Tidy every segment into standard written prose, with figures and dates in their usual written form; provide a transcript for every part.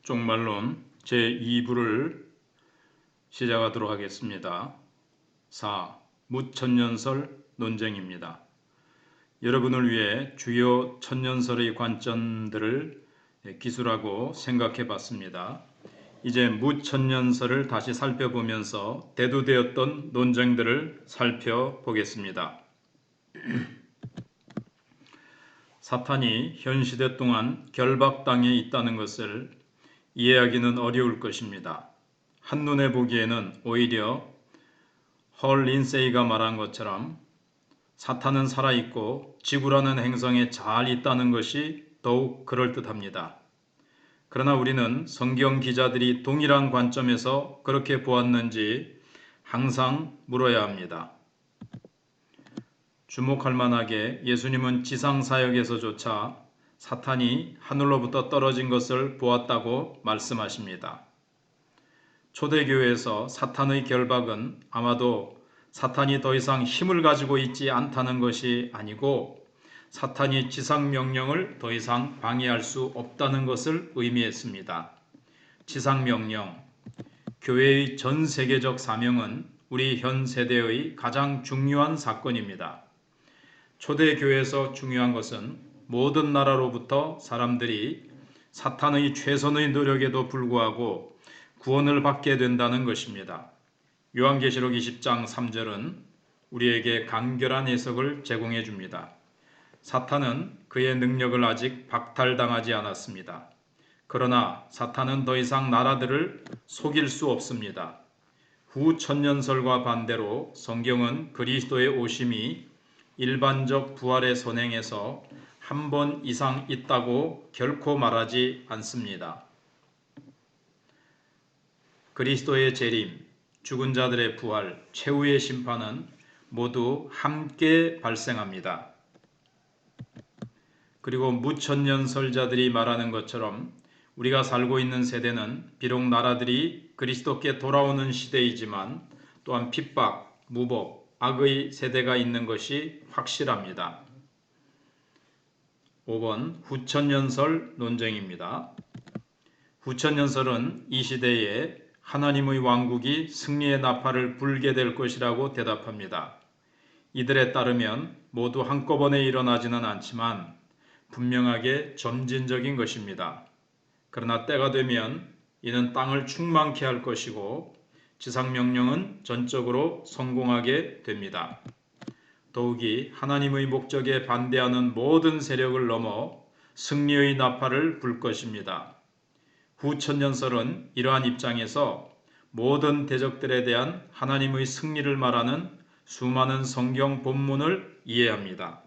종말론 제2부를 시작하도록 하겠습니다. 4. 무천년설 논쟁입니다. 여러분을 위해 주요 천년설의 관점들을 기술하고 생각해 봤습니다. 이제 무천년설을 다시 살펴보면서 대두되었던 논쟁들을 살펴보겠습니다. 사탄이 현 시대 동안 결박당해 있다는 것을 이해하기는 어려울 것입니다. 한눈에 보기에는 오히려 헐 린세이가 말한 것처럼 사탄은 살아있고 지구라는 행성에 잘 있다는 것이 더욱 그럴듯합니다. 그러나 우리는 성경 기자들이 동일한 관점에서 그렇게 보았는지 항상 물어야 합니다. 주목할 만하게 예수님은 지상사역에서조차 사탄이 하늘로부터 떨어진 것을 보았다고 말씀하십니다. 초대교회에서 사탄의 결박은 아마도 사탄이 더 이상 힘을 가지고 있지 않다는 것이 아니고 사탄이 지상명령을 더 이상 방해할 수 없다는 것을 의미했습니다. 지상명령, 교회의 전 세계적 사명은 우리 현 세대의 가장 중요한 사건입니다. 초대교회에서 중요한 것은 모든 나라로부터 사람들이 사탄의 최선의 노력에도 불구하고 구원을 받게 된다는 것입니다. 요한계시록 20장 3절은 우리에게 간결한 해석을 제공해 줍니다. 사탄은 그의 능력을 아직 박탈당하지 않았습니다. 그러나 사탄은 더 이상 나라들을 속일 수 없습니다. 후천년설과 반대로 성경은 그리스도의 오심이 일반적 부활의 선행에서 한 번 이상 있다고 결코 말하지 않습니다. 그리스도의 재림, 죽은 자들의 부활, 최후의 심판은 모두 함께 발생합니다. 그리고 무천년설자들이 말하는 것처럼 우리가 살고 있는 세대는 비록 나라들이 그리스도께 돌아오는 시대이지만 또한 핍박, 무법, 악의 세대가 있는 것이 확실합니다. 5번 후천년설 논쟁입니다. 후천년설은 이 시대에 하나님의 왕국이 승리의 나팔을 불게 될 것이라고 대답합니다. 이들에 따르면 모두 한꺼번에 일어나지는 않지만 분명하게 점진적인 것입니다. 그러나 때가 되면 이는 땅을 충만케 할 것이고 지상명령은 전적으로 성공하게 됩니다. 더욱이 하나님의 목적에 반대하는 모든 세력을 넘어 승리의 나팔을 불 것입니다. 후천년설은 이러한 입장에서 모든 대적들에 대한 하나님의 승리를 말하는 수많은 성경 본문을 이해합니다.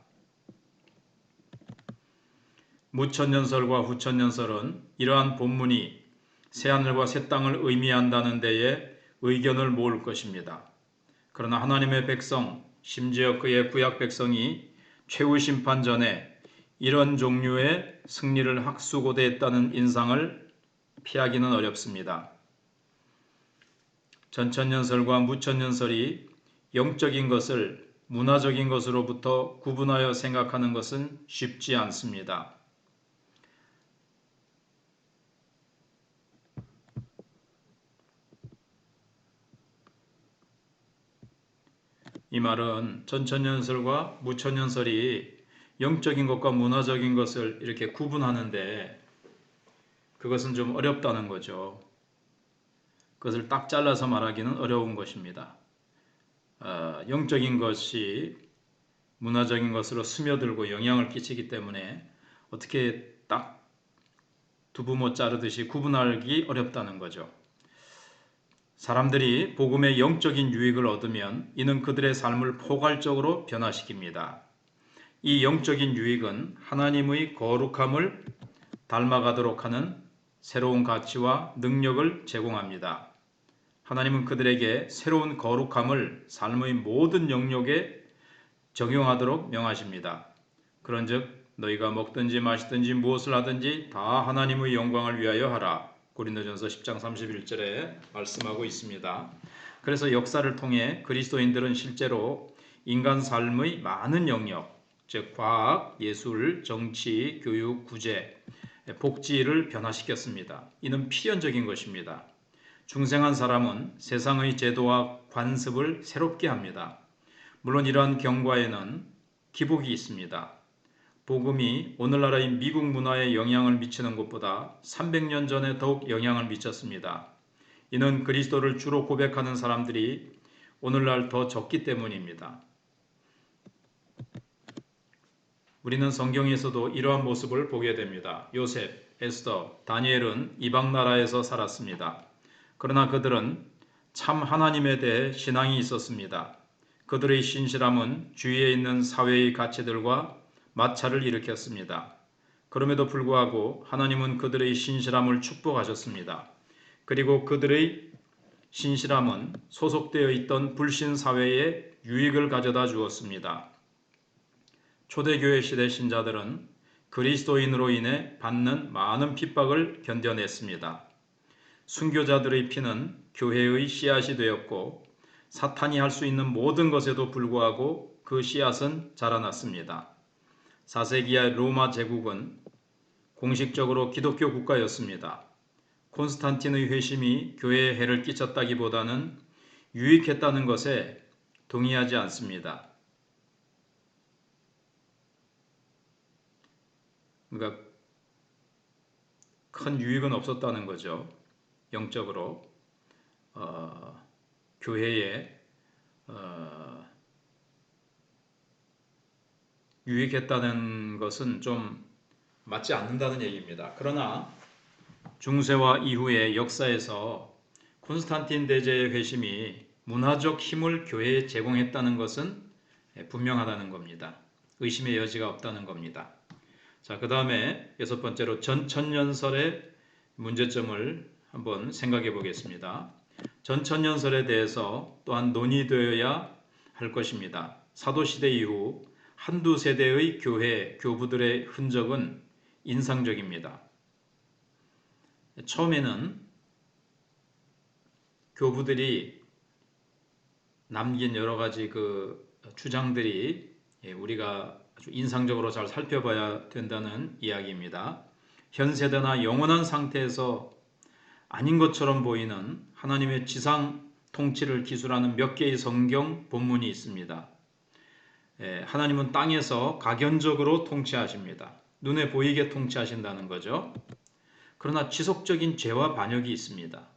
무천년설과 후천년설은 이러한 본문이 새하늘과 새 땅을 의미한다는 데에 의견을 모을 것입니다. 그러나 하나님의 백성, 심지어 그의 구약 백성이 최후 심판 전에 이런 종류의 승리를 학수고대했다는 인상을 피하기는 어렵습니다. 전천년설과 무천년설이 영적인 것을 문화적인 것으로부터 구분하여 생각하는 것은 쉽지 않습니다. 이 말은 전천년설과 무천년설이 영적인 것과 문화적인 것을 이렇게 구분하는데 그것은 좀 어렵다는 거죠. 그것을 딱 잘라서 말하기는 어려운 것입니다. 영적인 것이 문화적인 것으로 스며들고 영향을 끼치기 때문에 어떻게 딱 두부못 자르듯이 구분하기 어렵다는 거죠. 사람들이 복음의 영적인 유익을 얻으면 이는 그들의 삶을 포괄적으로 변화시킵니다. 이 영적인 유익은 하나님의 거룩함을 닮아가도록 하는 새로운 가치와 능력을 제공합니다. 하나님은 그들에게 새로운 거룩함을 삶의 모든 영역에 적용하도록 명하십니다. 그런즉 너희가 먹든지 마시든지 무엇을 하든지 다 하나님의 영광을 위하여 하라. 고린도전서 10장 31절에 말씀하고 있습니다. 그래서 역사를 통해 그리스도인들은 실제로 인간 삶의 많은 영역, 즉 과학, 예술, 정치, 교육, 구제, 복지를 변화시켰습니다. 이는 필연적인 것입니다. 중생한 사람은 세상의 제도와 관습을 새롭게 합니다. 물론 이러한 경과에는 기복이 있습니다. 복음이 오늘날의 미국 문화에 영향을 미치는 것보다 300년 전에 더욱 영향을 미쳤습니다. 이는 그리스도를 주로 고백하는 사람들이 오늘날 더 적기 때문입니다. 우리는 성경에서도 이러한 모습을 보게 됩니다. 요셉, 에스더, 다니엘은 이방 나라에서 살았습니다. 그러나 그들은 참 하나님에 대해 신앙이 있었습니다. 그들의 신실함은 주위에 있는 사회의 가치들과 마찰을 일으켰습니다. 그럼에도 불구하고 하나님은 그들의 신실함을 축복하셨습니다. 그리고 그들의 신실함은 소속되어 있던 불신 사회에 유익을 가져다 주었습니다. 초대교회 시대 신자들은 그리스도인으로 인해 받는 많은 핍박을 견뎌냈습니다. 순교자들의 피는 교회의 씨앗이 되었고 사탄이 할 수 있는 모든 것에도 불구하고 그 씨앗은 자라났습니다. 4세기의 로마 제국은 공식적으로 기독교 국가였습니다. 콘스탄틴의 회심이 교회에 해를 끼쳤다기보다는 유익했다는 것에 동의하지 않습니다. 그러니까 큰 유익은 없었다는 거죠. 영적으로 교회에 유익했다는 것은 좀 맞지 않는다는 얘기입니다. 그러나 중세와 이후의 역사에서 콘스탄틴 대제의 회심이 문화적 힘을 교회에 제공했다는 것은 분명하다는 겁니다. 의심의 여지가 없다는 겁니다. 자, 그 다음에 6번째로 전천년설의 문제점을 한번 생각해 보겠습니다. 전천년설에 대해서 또한 논의되어야 할 것입니다. 사도시대 이후 한두 세대의 교회, 교부들의 흔적은 인상적입니다. 처음에는 교부들이 남긴 여러 가지 그 주장들이 우리가 아주 인상적으로 잘 살펴봐야 된다는 이야기입니다. 현 세대나 영원한 상태에서 아닌 것처럼 보이는 하나님의 지상 통치를 기술하는 몇 개의 성경 본문이 있습니다. 하나님은 땅에서 가견적으로 통치하십니다. 눈에 보이게 통치하신다는 거죠. 그러나 지속적인 죄와 반역이 있습니다.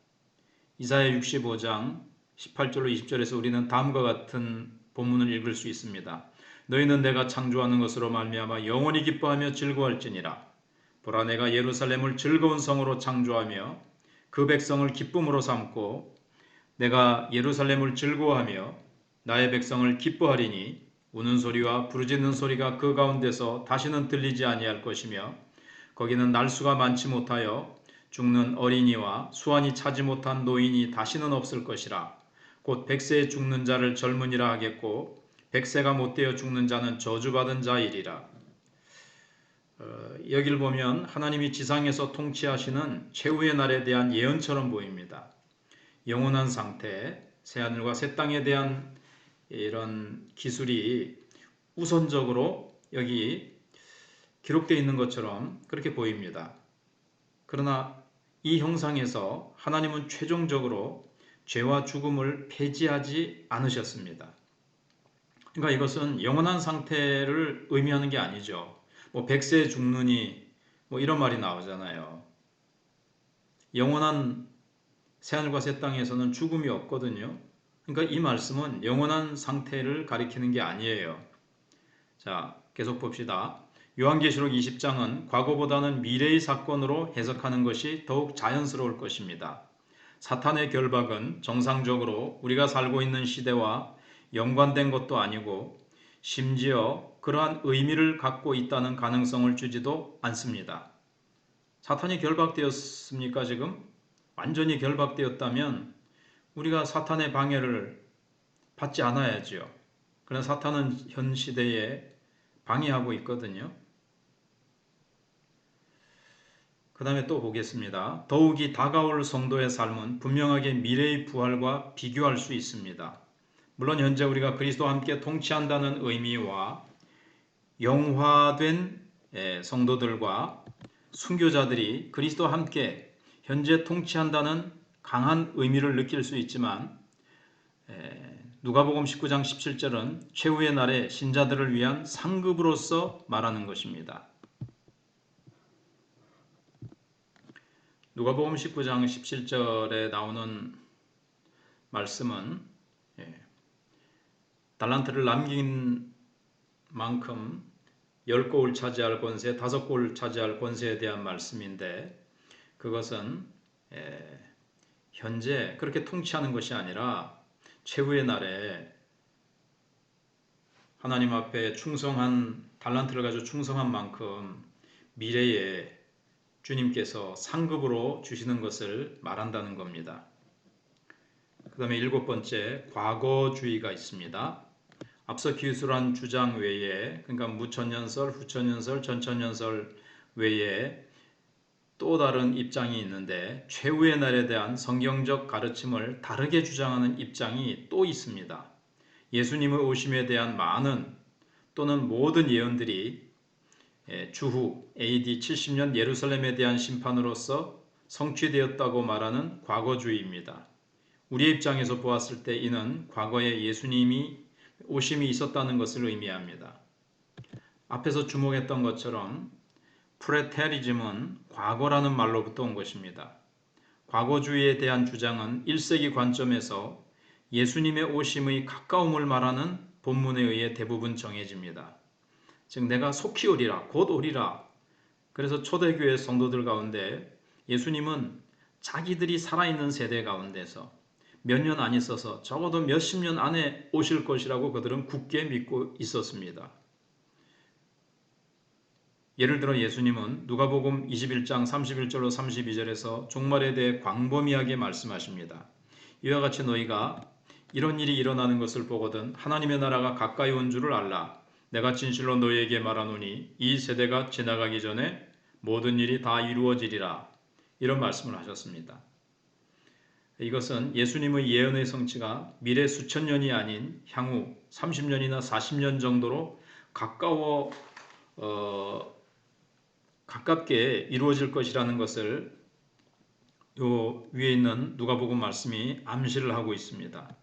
이사야 65장 18절로 20절에서 우리는 다음과 같은 본문을 읽을 수 있습니다. 너희는 내가 창조하는 것으로 말미암아 영원히 기뻐하며 즐거워할지니라. 보라, 내가 예루살렘을 즐거운 성으로 창조하며 그 백성을 기쁨으로 삼고 내가 예루살렘을 즐거워하며 나의 백성을 기뻐하리니 우는 소리와 부르짖는 소리가 그 가운데서 다시는 들리지 아니할 것이며 거기는 날수가 많지 못하여 죽는 어린이와 수완이 차지 못한 노인이 다시는 없을 것이라. 곧 100세에 죽는 자를 젊은이라 하겠고 100세가 못되어 죽는 자는 저주받은 자이리라. 여기를 보면 하나님이 지상에서 통치하시는 최후의 날에 대한 예언처럼 보입니다. 영원한 상태, 새하늘과 새 땅에 대한 이런 기술이 우선적으로 여기 기록되어 있는 것처럼 그렇게 보입니다. 그러나 이 형상에서 하나님은 최종적으로 죄와 죽음을 폐지하지 않으셨습니다. 그러니까 이것은 영원한 상태를 의미하는 게 아니죠. 100세에 죽느니 이런 말이 나오잖아요. 영원한 새하늘과 새 땅에서는 죽음이 없거든요. 그러니까 이 말씀은 영원한 상태를 가리키는 게 아니에요. 자, 계속 봅시다. 요한계시록 20장은 과거보다는 미래의 사건으로 해석하는 것이 더욱 자연스러울 것입니다. 사탄의 결박은 정상적으로 우리가 살고 있는 시대와 연관된 것도 아니고 심지어 그러한 의미를 갖고 있다는 가능성을 주지도 않습니다. 사탄이 결박되었습니까 지금? 완전히 결박되었다면 우리가 사탄의 방해를 받지 않아야죠. 그러나 사탄은 현 시대에 방해하고 있거든요. 그 다음에 또 보겠습니다. 더욱이 다가올 성도의 삶은 분명하게 미래의 부활과 비교할 수 있습니다. 물론 현재 우리가 그리스도와 함께 통치한다는 의미와 영화된 성도들과 순교자들이 그리스도와 함께 현재 통치한다는 강한 의미를 느낄 수 있지만 누가복음 19장 17절은 최후의 날에 신자들을 위한 상급으로서 말하는 것입니다. 누가복음 19장 17절에 나오는 말씀은 달란트를 남긴 만큼 10고을 차지할 권세, 5고을 차지할 권세에 대한 말씀인데 그것은 현재 그렇게 통치하는 것이 아니라 최후의 날에 하나님 앞에 충성한 달란트를 가지고 충성한 만큼 미래에 주님께서 상급으로 주시는 것을 말한다는 겁니다. 그 다음에 7번째, 과거주의가 있습니다. 앞서 기술한 주장 외에, 그러니까 무천년설, 후천년설, 전천년설 외에 또 다른 입장이 있는데 최후의 날에 대한 성경적 가르침을 다르게 주장하는 입장이 또 있습니다. 예수님의 오심에 대한 많은 또는 모든 예언들이 주후 AD 70년 예루살렘에 대한 심판으로서 성취되었다고 말하는 과거주의입니다. 우리의 입장에서 보았을 때 이는 과거에 예수님이 오심이 있었다는 것을 의미합니다. 앞에서 주목했던 것처럼 프레테리즘은 과거라는 말로부터 온 것입니다. 과거주의에 대한 주장은 1세기 관점에서 예수님의 오심의 가까움을 말하는 본문에 의해 대부분 정해집니다. 즉 내가 속히 오리라, 곧 오리라. 그래서 초대교회 성도들 가운데 예수님은 자기들이 살아있는 세대 가운데서 몇 년 안 있어서 적어도 몇십 년 안에 오실 것이라고 그들은 굳게 믿고 있었습니다. 예를 들어 예수님은 누가복음 21장 31절로 32절에서 종말에 대해 광범위하게 말씀하십니다. 이와 같이 너희가 이런 일이 일어나는 것을 보거든 하나님의 나라가 가까이 온 줄을 알라. 내가 진실로 너희에게 말하노니 이 세대가 지나가기 전에 모든 일이 다 이루어지리라. 이런 말씀을 하셨습니다. 이것은 예수님의 예언의 성취가 미래 수천 년이 아닌 향후 30년이나 40년 정도로 가깝게 이루어질 것이라는 것을 요 위에 있는 누가복음 말씀이 암시를 하고 있습니다.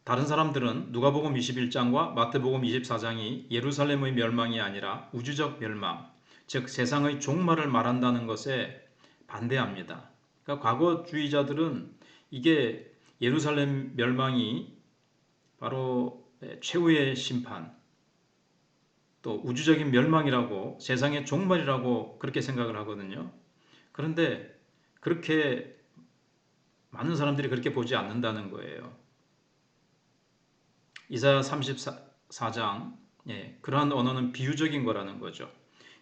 다른 사람들은 누가복음 21장과 마태복음 24장이 예루살렘의 멸망이 아니라 우주적 멸망, 즉 세상의 종말을 말한다는 것에 반대합니다. 그러니까 과거주의자들은 이게 예루살렘 멸망이 바로 최후의 심판, 또 우주적인 멸망이라고 세상의 종말이라고 그렇게 생각을 하거든요. 그런데 그렇게 많은 사람들이 그렇게 보지 않는다는 거예요. 이사야 34장 그러한 언어는 비유적인 거라는 거죠.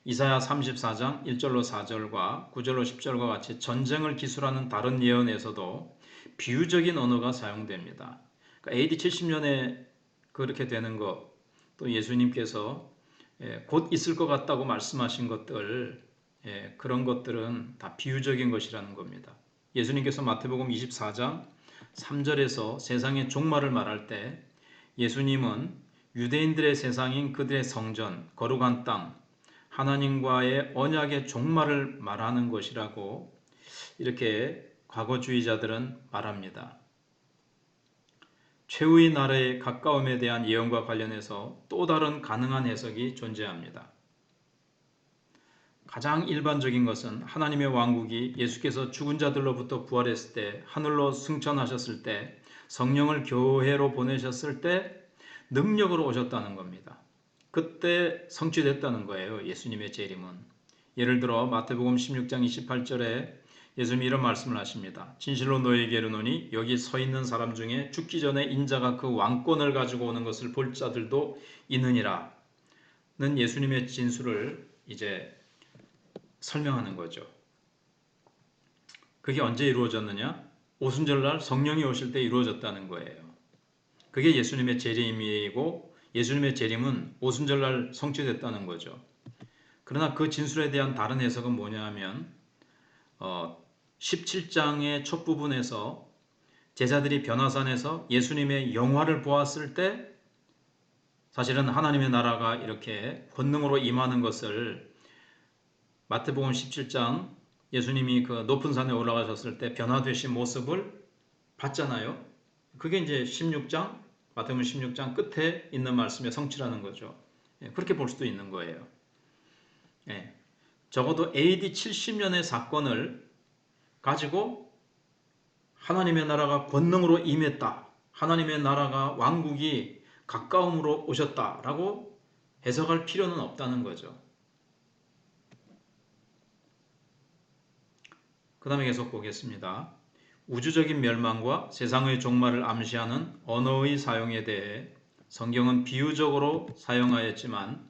이사야 34장 1절로 4절과 9절로 10절과 같이 전쟁을 기술하는 다른 예언에서도 비유적인 언어가 사용됩니다. 그러니까 AD 70년에 그렇게 되는 것, 또 예수님께서 곧 있을 것 같다고 말씀하신 것들, 그런 것들은 다 비유적인 것이라는 겁니다. 예수님께서 마태복음 24장 3절에서 세상의 종말을 말할 때 예수님은 유대인들의 세상인 그들의 성전, 거룩한 땅, 하나님과의 언약의 종말을 말하는 것이라고 이렇게 과거주의자들은 말합니다. 최후의 날의 가까움에 대한 예언과 관련해서 또 다른 가능한 해석이 존재합니다. 가장 일반적인 것은 하나님의 왕국이 예수께서 죽은 자들로부터 부활했을 때, 하늘로 승천하셨을 때, 성령을 교회로 보내셨을 때 능력으로 오셨다는 겁니다. 그때 성취됐다는 거예요. 예수님의 재림은. 예를 들어 마태복음 16장 28절에 예수님이 이런 말씀을 하십니다. 진실로 너희에게 이르노니 여기 서 있는 사람 중에 죽기 전에 인자가 그 왕권을 가지고 오는 것을 볼 자들도 있느니라. 는 예수님의 진술을 이제 설명하는 거죠. 그게 언제 이루어졌느냐? 오순절날 성령이 오실 때 이루어졌다는 거예요. 그게 예수님의 재림이고 예수님의 재림은 오순절날 성취됐다는 거죠. 그러나 그 진술에 대한 다른 해석은 뭐냐 하면 17장의 첫 부분에서 제자들이 변화산에서 예수님의 영화를 보았을 때 사실은 하나님의 나라가 이렇게 권능으로 임하는 것을 마태복음 17장 예수님이 그 높은 산에 올라가셨을 때 변화되신 모습을 봤잖아요. 그게 이제 16장, 마태복음 16장 끝에 있는 말씀의 성취라는 거죠. 그렇게 볼 수도 있는 거예요. 적어도 AD 70년의 사건을 가지고 하나님의 나라가 권능으로 임했다. 하나님의 나라가 왕국이 가까움으로 오셨다라고 해석할 필요는 없다는 거죠. 그 다음에 계속 보겠습니다. 우주적인 멸망과 세상의 종말을 암시하는 언어의 사용에 대해 성경은 비유적으로 사용하였지만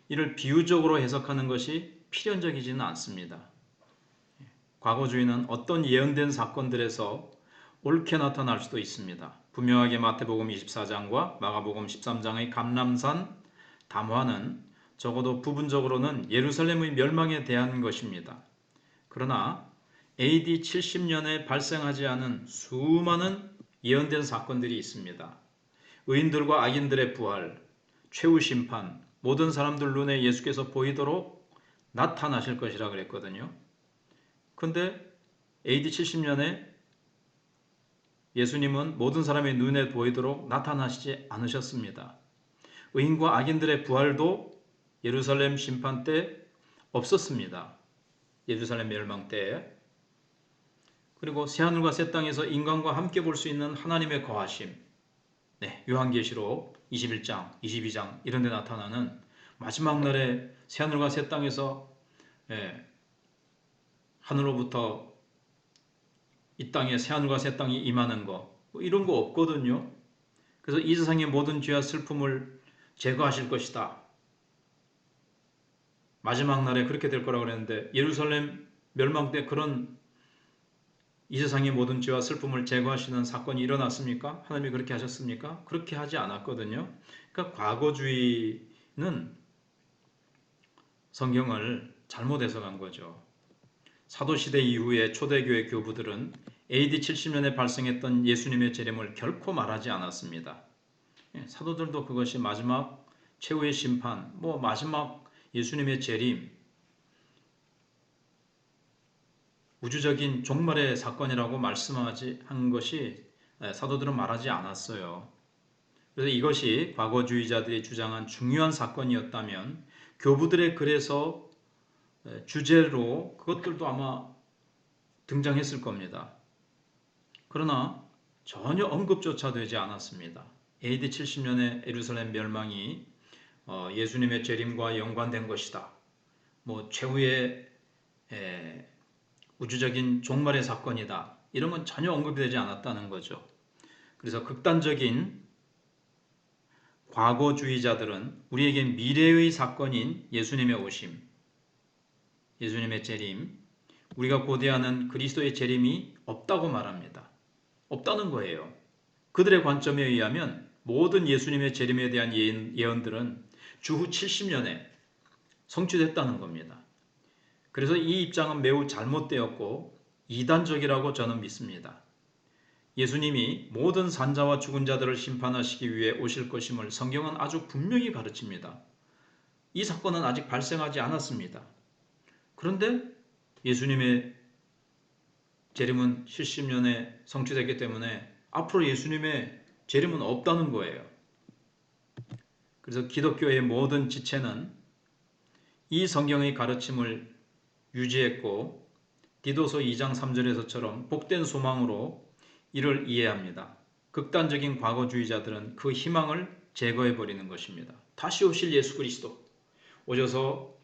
이를 비유적으로 해석하는 것이 필연적이지는 않습니다. 과거주의는 어떤 예언된 사건들에서 옳게 나타날 수도 있습니다. 분명하게 마태복음 24장과 마가복음 13장의 감람산 담화는 적어도 부분적으로는 예루살렘의 멸망에 대한 것입니다. 그러나 AD 70년에 발생하지 않은 수많은 예언된 사건들이 있습니다. 의인들과 악인들의 부활, 최후 심판, 모든 사람들 눈에 예수께서 보이도록 나타나실 것이라 그랬거든요. 그런데 AD 70년에 예수님은 모든 사람의 눈에 보이도록 나타나시지 않으셨습니다. 의인과 악인들의 부활도 예루살렘 심판 때 없었습니다. 예루살렘 멸망 때. 그리고 새하늘과 새 땅에서 인간과 함께 볼 수 있는 하나님의 거하심. 요한계시록 21장, 22장 이런 데 나타나는 마지막 날에 새하늘과 새 땅에서 하늘로부터 이 땅에 새하늘과 새 땅이 임하는 거 이런 거 없거든요. 그래서 이 세상의 모든 죄와 슬픔을 제거하실 것이다. 마지막 날에 그렇게 될 거라고 그랬는데 예루살렘 멸망 때 그런 이 세상의 모든 죄와 슬픔을 제거하시는 사건이 일어났습니까? 하나님이 그렇게 하셨습니까? 그렇게 하지 않았거든요. 그러니까 과거주의는 성경을 잘못 해석한 거죠. 사도시대 이후에 초대교회 교부들은 AD 70년에 발생했던 예수님의 재림을 결코 말하지 않았습니다. 사도들도 그것이 마지막 최후의 심판, 마지막 예수님의 재림, 우주적인 종말의 사건이라고 말씀하지 한 것이 사도들은 말하지 않았어요. 그래서 이것이 과거주의자들이 주장한 중요한 사건이었다면 교부들의 글에서 주제로 그것들도 아마 등장했을 겁니다. 그러나 전혀 언급조차 되지 않았습니다. AD 70년의 예루살렘 멸망이 예수님의 재림과 연관된 것이다. 최후의 우주적인 종말의 사건이다. 이런 건 전혀 언급이 되지 않았다는 거죠. 그래서 극단적인 과거주의자들은 우리에게 미래의 사건인 예수님의 오심, 예수님의 재림, 우리가 고대하는 그리스도의 재림이 없다고 말합니다. 없다는 거예요. 그들의 관점에 의하면 모든 예수님의 재림에 대한 예언들은 주후 70년에 성취됐다는 겁니다. 그래서 이 입장은 매우 잘못되었고 이단적이라고 저는 믿습니다. 예수님이 모든 산자와 죽은 자들을 심판하시기 위해 오실 것임을 성경은 아주 분명히 가르칩니다. 이 사건은 아직 발생하지 않았습니다. 그런데 예수님의 재림은 70년에 성취됐기 때문에 앞으로 예수님의 재림은 없다는 거예요. 그래서 기독교의 모든 지체는 이 성경의 가르침을 유지했고 디도서 2장 3절에서처럼 복된 소망으로 이를 이해합니다. 극단적인 과거주의자들은 그 희망을 제거해버리는 것입니다. 다시 오실 예수 그리스도 오셔서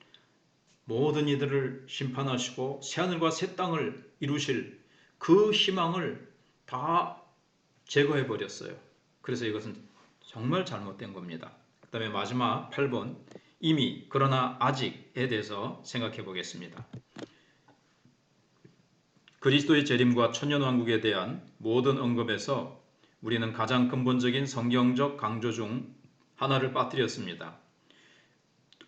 모든 이들을 심판하시고 새하늘과 새 땅을 이루실 그 희망을 다 제거해버렸어요. 그래서 이것은 정말 잘못된 겁니다. 그 다음에 마지막 8번 이미 그러나 아직에 대해서 생각해 보겠습니다. 그리스도의 재림과 천년왕국에 대한 모든 언급에서 우리는 가장 근본적인 성경적 강조 중 하나를 빠뜨렸습니다.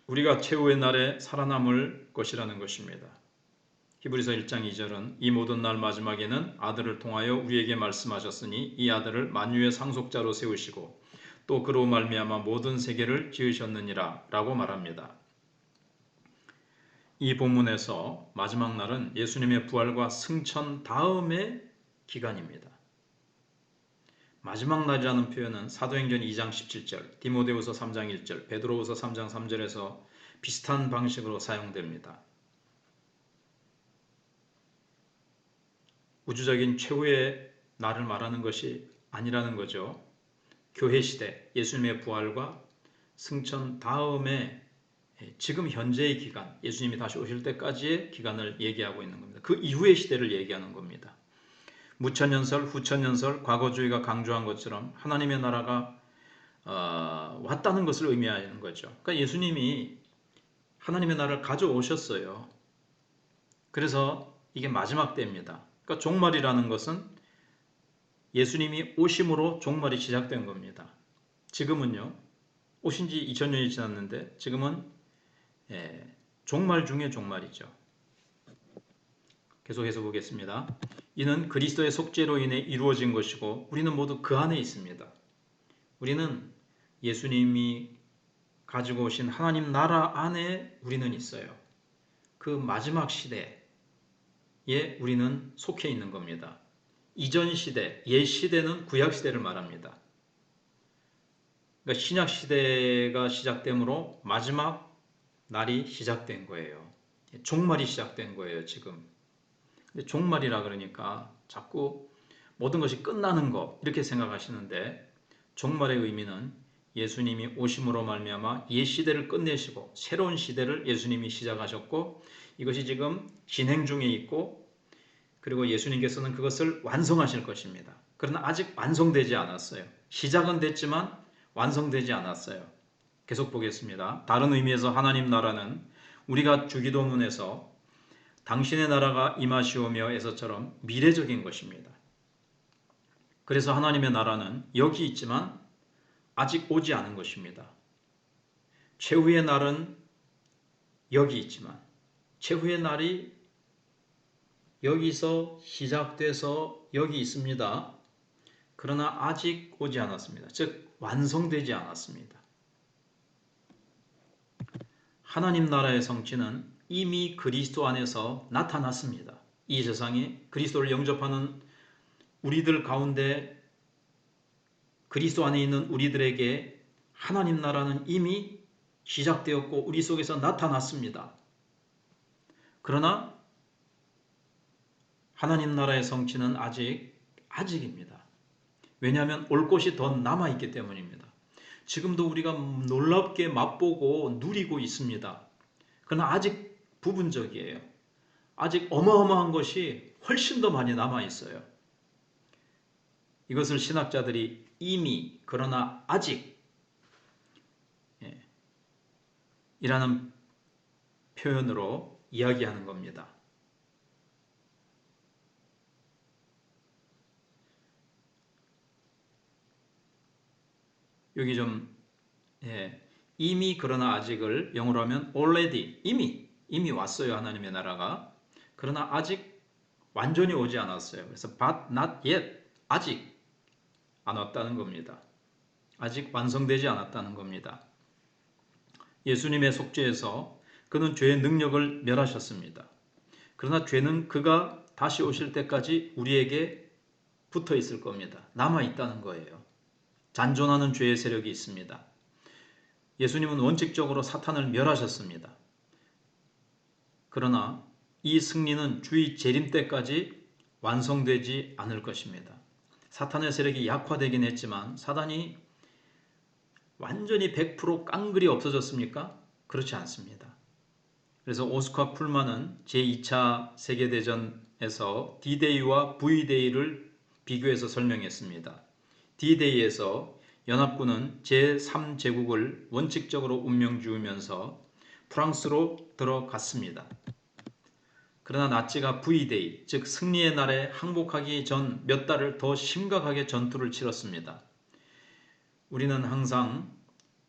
우리가 최후의 날에 살아남을 것이라는 것입니다. 히브리서 1장 2절은 이 모든 날 마지막에는 아들을 통하여 우리에게 말씀하셨으니 이 아들을 만유의 상속자로 세우시고 또 그로 말미암아 모든 세계를 지으셨느니라 라고 말합니다. 이 본문에서 마지막 날은 예수님의 부활과 승천 다음의 기간입니다. 마지막 날이라는 표현은 사도행전 2장 17절, 디모데후서 3장 1절, 베드로후서 3장 3절에서 비슷한 방식으로 사용됩니다. 우주적인 최후의 날을 말하는 것이 아니라는 거죠. 교회 시대, 예수님의 부활과 승천 다음에 지금 현재의 기간, 예수님이 다시 오실 때까지의 기간을 얘기하고 있는 겁니다. 그 이후의 시대를 얘기하는 겁니다. 무천년설, 후천년설, 과거주의가 강조한 것처럼 하나님의 나라가 왔다는 것을 의미하는 거죠. 그러니까 예수님이 하나님의 나라를 가져오셨어요. 그래서 이게 마지막 때입니다. 그러니까 종말이라는 것은 예수님이 오심으로 종말이 시작된 겁니다. 지금은요, 오신 지 2000년이 지났는데 지금은 종말 중에 종말이죠. 계속해서 보겠습니다. 이는 그리스도의 속죄로 인해 이루어진 것이고 우리는 모두 그 안에 있습니다. 우리는 예수님이 가지고 오신 하나님 나라 안에 우리는 있어요. 그 마지막 시대에 우리는 속해 있는 겁니다. 이전 시대, 옛 시대는 구약 시대를 말합니다. 그러니까 신약 시대가 시작되므로 마지막 날이 시작된 거예요. 종말이 시작된 거예요, 지금. 근데 종말이라 그러니까 자꾸 모든 것이 끝나는 거 이렇게 생각하시는데 종말의 의미는 예수님이 오심으로 말미암아 옛 시대를 끝내시고 새로운 시대를 예수님이 시작하셨고 이것이 지금 진행 중에 있고 그리고 예수님께서는 그것을 완성하실 것입니다. 그러나 아직 완성되지 않았어요. 시작은 됐지만 완성되지 않았어요. 계속 보겠습니다. 다른 의미에서 하나님 나라는 우리가 주기도문에서 당신의 나라가 임하시오며 에서처럼 미래적인 것입니다. 그래서 하나님의 나라는 여기 있지만 아직 오지 않은 것입니다. 최후의 날은 여기 있지만 최후의 날이 여기서 시작돼서 여기 있습니다. 그러나 아직 오지 않았습니다. 즉 완성되지 않았습니다. 하나님 나라의 성취는 이미 그리스도 안에서 나타났습니다. 이 세상에 그리스도를 영접하는 우리들 가운데 그리스도 안에 있는 우리들에게 하나님 나라는 이미 시작되었고 우리 속에서 나타났습니다. 그러나 하나님 나라의 성취는 아직입니다. 왜냐하면 올 것이 더 남아있기 때문입니다. 지금도 우리가 놀랍게 맛보고 누리고 있습니다. 그러나 아직 부분적이에요. 아직 어마어마한 것이 훨씬 더 많이 남아있어요. 이것을 신학자들이 이미 그러나 아직 이라는 표현으로 이야기하는 겁니다. 여기 좀 이미 그러나 아직을 영어로 하면 already 이미 왔어요. 하나님의 나라가. 그러나 아직 완전히 오지 않았어요. 그래서 but not yet 아직 안 왔다는 겁니다. 아직 완성되지 않았다는 겁니다. 예수님의 속죄에서 그는 죄의 능력을 멸하셨습니다. 그러나 죄는 그가 다시 오실 때까지 우리에게 붙어 있을 겁니다. 남아 있다는 거예요. 잔존하는 죄의 세력이 있습니다. 예수님은 원칙적으로 사탄을 멸하셨습니다. 그러나 이 승리는 주의 재림 때까지 완성되지 않을 것입니다. 사탄의 세력이 약화되긴 했지만 사단이 완전히 100% 깡그리 없어졌습니까? 그렇지 않습니다. 그래서 오스카 풀만은 제2차 세계대전에서 D-Day와 V-Day를 비교해서 설명했습니다. D-Day에서 연합군은 제3제국을 원칙적으로 운명 지으면서 프랑스로 들어갔습니다. 그러나 나치가 V-Day, 즉 승리의 날에 항복하기 전 몇 달을 더 심각하게 전투를 치렀습니다. 우리는 항상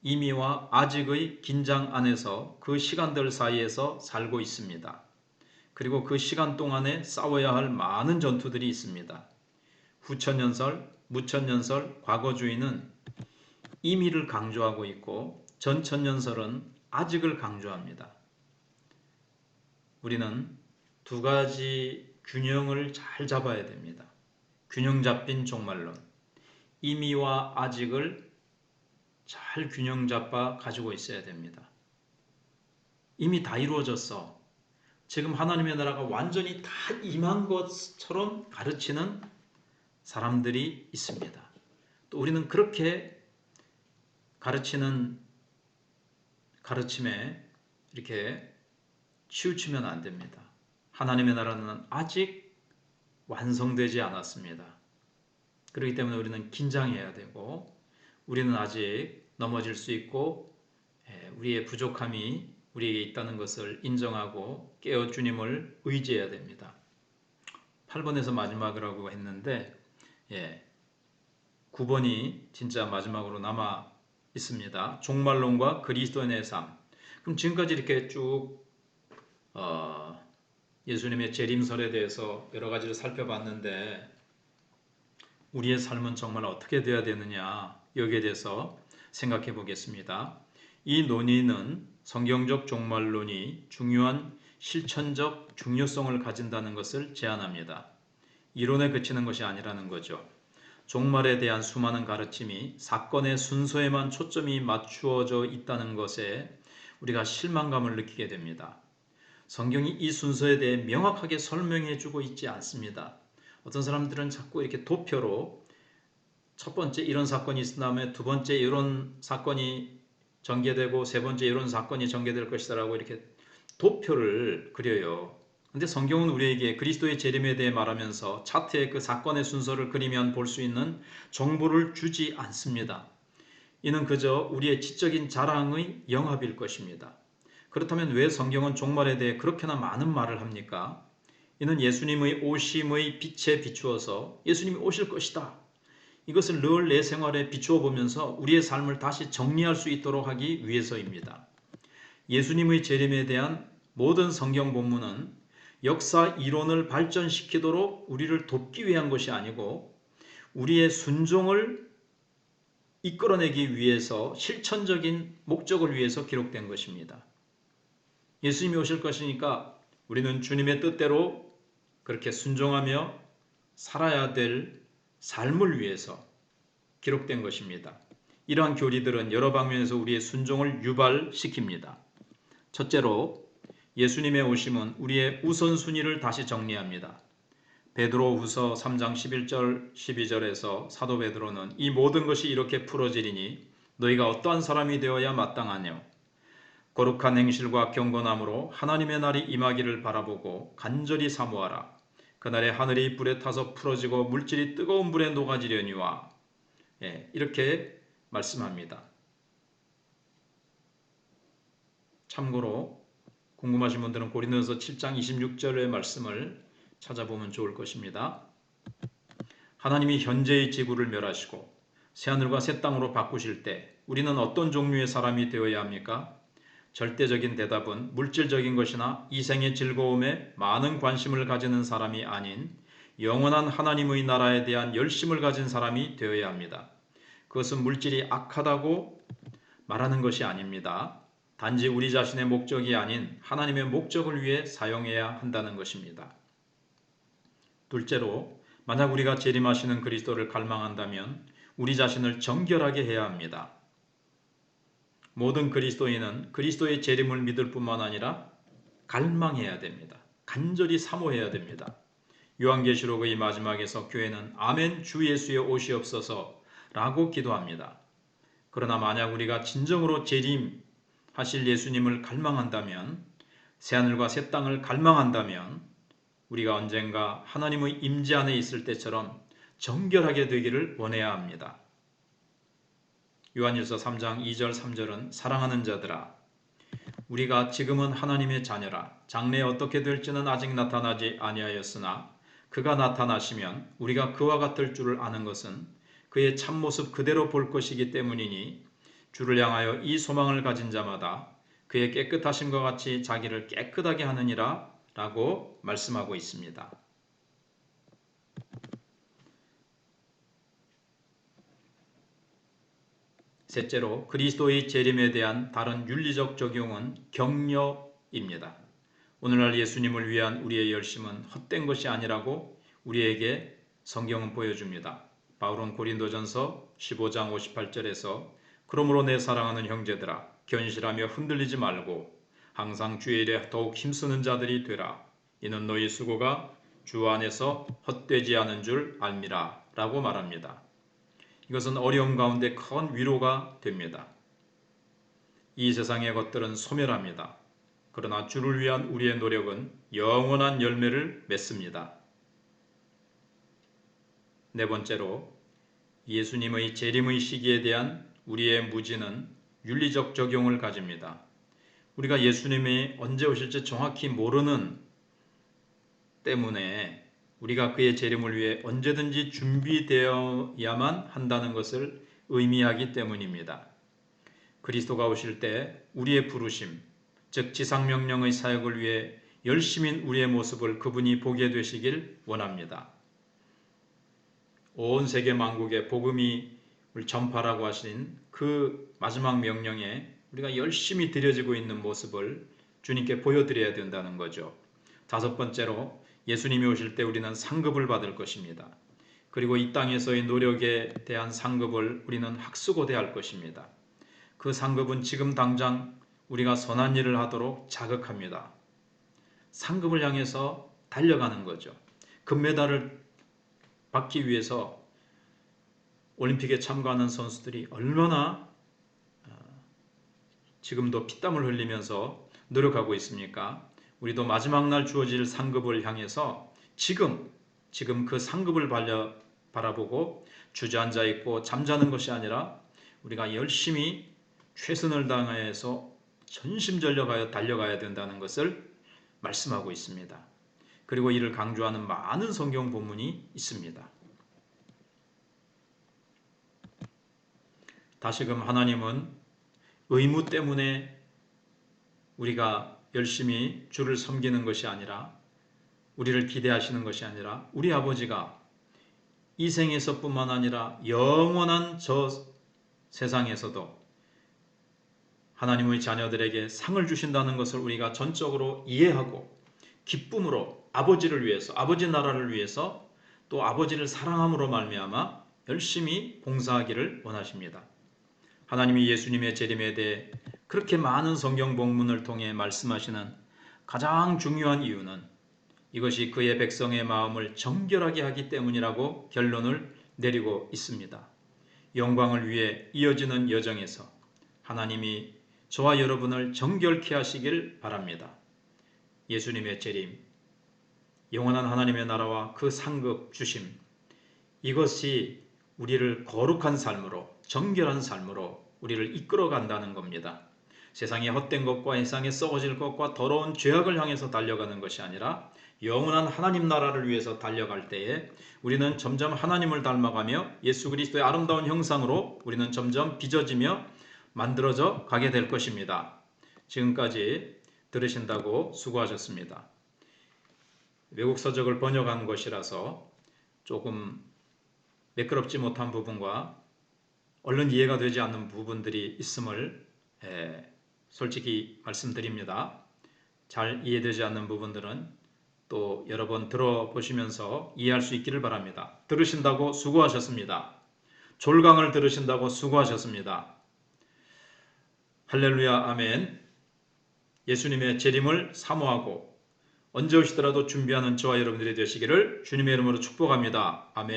이미와 아직의 긴장 안에서 그 시간들 사이에서 살고 있습니다. 그리고 그 시간 동안에 싸워야 할 많은 전투들이 있습니다. 후천년설, 무천년설, 과거주의는 이미를 강조하고 있고 전천년설은 아직을 강조합니다. 우리는 두 가지 균형을 잘 잡아야 됩니다. 균형 잡힌 종말론. 이미와 아직을 잘 균형 잡아 가지고 있어야 됩니다. 이미 다 이루어졌어. 지금 하나님의 나라가 완전히 다 임한 것처럼 가르치는 사람들이 있습니다. 또 우리는 그렇게 가르치는 가르침에 이렇게 치우치면 안 됩니다. 하나님의 나라는 아직 완성되지 않았습니다. 그렇기 때문에 우리는 긴장해야 되고, 우리는 아직 넘어질 수 있고, 우리의 부족함이 우리에게 있다는 것을 인정하고 깨어 주님을 의지해야 됩니다. 8번에서 마지막이라고 했는데 9번이 진짜 마지막으로 남아 있습니다. 종말론과 그리스도인의 삶. 그럼 지금까지 이렇게 쭉 예수님의 재림설에 대해서 여러 가지를 살펴봤는데 우리의 삶은 정말 어떻게 되어야 되느냐, 여기에 대해서 생각해 보겠습니다. 이 논의는 성경적 종말론이 중요한 실천적 중요성을 가진다는 것을 제안합니다. 이론에 그치는 것이 아니라는 거죠. 종말에 대한 수많은 가르침이 사건의 순서에만 초점이 맞추어져 있다는 것에 우리가 실망감을 느끼게 됩니다. 성경이 이 순서에 대해 명확하게 설명해 주고 있지 않습니다. 어떤 사람들은 자꾸 이렇게 도표로 첫 번째 이런 사건이 있은 다음에 두 번째 이런 사건이 전개되고 세 번째 이런 사건이 전개될 것이다라고 이렇게 도표를 그려요. 근데 성경은 우리에게 그리스도의 재림에 대해 말하면서 차트에 그 사건의 순서를 그리면 볼 수 있는 정보를 주지 않습니다. 이는 그저 우리의 지적인 자랑의 영합일 것입니다. 그렇다면 왜 성경은 종말에 대해 그렇게나 많은 말을 합니까? 이는 예수님의 오심의 빛에 비추어서 예수님이 오실 것이다, 이것을 늘 내 생활에 비추어 보면서 우리의 삶을 다시 정리할 수 있도록 하기 위해서입니다. 예수님의 재림에 대한 모든 성경 본문은 역사 이론을 발전시키도록 우리를 돕기 위한 것이 아니고 우리의 순종을 이끌어내기 위해서 실천적인 목적을 위해서 기록된 것입니다. 예수님이 오실 것이니까 우리는 주님의 뜻대로 그렇게 순종하며 살아야 될 삶을 위해서 기록된 것입니다. 이러한 교리들은 여러 방면에서 우리의 순종을 유발시킵니다. 첫째로 예수님의 오심은 우리의 우선순위를 다시 정리합니다. 베드로후서 3장 11절 12절에서 사도 베드로는 이 모든 것이 이렇게 풀어지리니 너희가 어떠한 사람이 되어야 마땅하뇨. 거룩한 행실과 경건함으로 하나님의 날이 임하기를 바라보고 간절히 사모하라. 그날에 하늘이 불에 타서 풀어지고 물질이 뜨거운 불에 녹아지려니와. 이렇게 말씀합니다. 참고로 궁금하신 분들은 고린도전서 7장 26절의 말씀을 찾아보면 좋을 것입니다. 하나님이 현재의 지구를 멸하시고 새하늘과 새 땅으로 바꾸실 때 우리는 어떤 종류의 사람이 되어야 합니까? 절대적인 대답은 물질적인 것이나 이생의 즐거움에 많은 관심을 가지는 사람이 아닌 영원한 하나님의 나라에 대한 열심을 가진 사람이 되어야 합니다. 그것은 물질이 악하다고 말하는 것이 아닙니다. 단지 우리 자신의 목적이 아닌 하나님의 목적을 위해 사용해야 한다는 것입니다. 둘째로, 만약 우리가 재림하시는 그리스도를 갈망한다면 우리 자신을 정결하게 해야 합니다. 모든 그리스도인은 그리스도의 재림을 믿을 뿐만 아니라 갈망해야 됩니다. 간절히 사모해야 됩니다. 요한계시록의 마지막에서 교회는 아멘 주 예수의 오시옵소서 라고 기도합니다. 그러나 만약 우리가 진정으로 재림하실 예수님을 갈망한다면, 새하늘과 새 땅을 갈망한다면 우리가 언젠가 하나님의 임재 안에 있을 때처럼 정결하게 되기를 원해야 합니다. 요한일서 3장 2절 3절은 사랑하는 자들아, 우리가 지금은 하나님의 자녀라. 장래에 어떻게 될지는 아직 나타나지 아니하였으나 그가 나타나시면 우리가 그와 같을 줄을 아는 것은 그의 참모습 그대로 볼 것이기 때문이니 주를 향하여 이 소망을 가진 자마다 그의 깨끗하심과 같이 자기를 깨끗하게 하느니라 라고 말씀하고 있습니다. 셋째로, 그리스도의 재림에 대한 다른 윤리적 적용은 격려입니다. 오늘날 예수님을 위한 우리의 열심은 헛된 것이 아니라고 우리에게 성경은 보여줍니다. 바울은 고린도전서 15장 58절에서 그러므로 내 사랑하는 형제들아 견실하며 흔들리지 말고 항상 주의 일에 더욱 힘쓰는 자들이 되라. 이는 너희 수고가 주 안에서 헛되지 않은 줄 알미라 라고 말합니다. 이것은 어려움 가운데 큰 위로가 됩니다. 이 세상의 것들은 소멸합니다. 그러나 주를 위한 우리의 노력은 영원한 열매를 맺습니다. 네 번째로 예수님의 재림의 시기에 대한 우리의 무지는 윤리적 적용을 가집니다. 우리가 예수님이 언제 오실지 정확히 모르는 때문에 우리가 그의 재림을 위해 언제든지 준비되어야만 한다는 것을 의미하기 때문입니다. 그리스도가 오실 때 우리의 부르심, 즉 지상명령의 사역을 위해 열심인 우리의 모습을 그분이 보게 되시길 원합니다. 온 세계 만국에 복음을 전파라고 하신 그 마지막 명령에 우리가 열심히 드려지고 있는 모습을 주님께 보여드려야 된다는 거죠. 다섯 번째로 예수님이 오실 때 우리는 상급을 받을 것입니다. 그리고 이 땅에서의 노력에 대한 상급을 우리는 학수고대할 것입니다. 그 상급은 지금 당장 우리가 선한 일을 하도록 자극합니다. 상급을 향해서 달려가는 거죠. 금메달을 받기 위해서 올림픽에 참가하는 선수들이 얼마나 지금도 피땀을 흘리면서 노력하고 있습니까? 우리도 마지막 날 주어질 상급을 향해서 지금 그 상급을 바라보고 주저앉아 있고 잠자는 것이 아니라 우리가 열심히 최선을 다해서 전심전력하여 달려가야 된다는 것을 말씀하고 있습니다. 그리고 이를 강조하는 많은 성경 본문이 있습니다. 다시금 하나님은 의무 때문에 우리가 열심히 주를 섬기는 것이 아니라 우리를 기대하시는 것이 아니라 우리 아버지가 이 생에서뿐만 아니라 영원한 저 세상에서도 하나님의 자녀들에게 상을 주신다는 것을 우리가 전적으로 이해하고 기쁨으로 아버지를 위해서, 아버지 나라를 위해서 또 아버지를 사랑함으로 말미암아 열심히 봉사하기를 원하십니다. 하나님이 예수님의 재림에 대해 그렇게 많은 성경 본문을 통해 말씀하시는 가장 중요한 이유는 이것이 그의 백성의 마음을 정결하게 하기 때문이라고 결론을 내리고 있습니다. 영광을 위해 이어지는 여정에서 하나님이 저와 여러분을 정결케 하시길 바랍니다. 예수님의 재림, 영원한 하나님의 나라와 그 상급 주심, 이것이 우리를 거룩한 삶으로, 정결한 삶으로 우리를 이끌어 간다는 겁니다. 세상의 헛된 것과 세상에 썩어질 것과 더러운 죄악을 향해서 달려가는 것이 아니라 영원한 하나님 나라를 위해서 달려갈 때에 우리는 점점 하나님을 닮아가며 예수 그리스도의 아름다운 형상으로 우리는 점점 빚어지며 만들어져 가게 될 것입니다. 지금까지 들으신다고 수고하셨습니다. 외국 서적을 번역한 것이라서 조금 매끄럽지 못한 부분과 얼른 이해가 되지 않는 부분들이 있음을 솔직히 말씀드립니다. 잘 이해되지 않는 부분들은 또 여러 번 들어보시면서 이해할 수 있기를 바랍니다. 들으신다고 수고하셨습니다. 졸강을 들으신다고 수고하셨습니다. 할렐루야, 아멘. 예수님의 재림을 사모하고 언제 오시더라도 준비하는 저와 여러분들이 되시기를 주님의 이름으로 축복합니다. 아멘.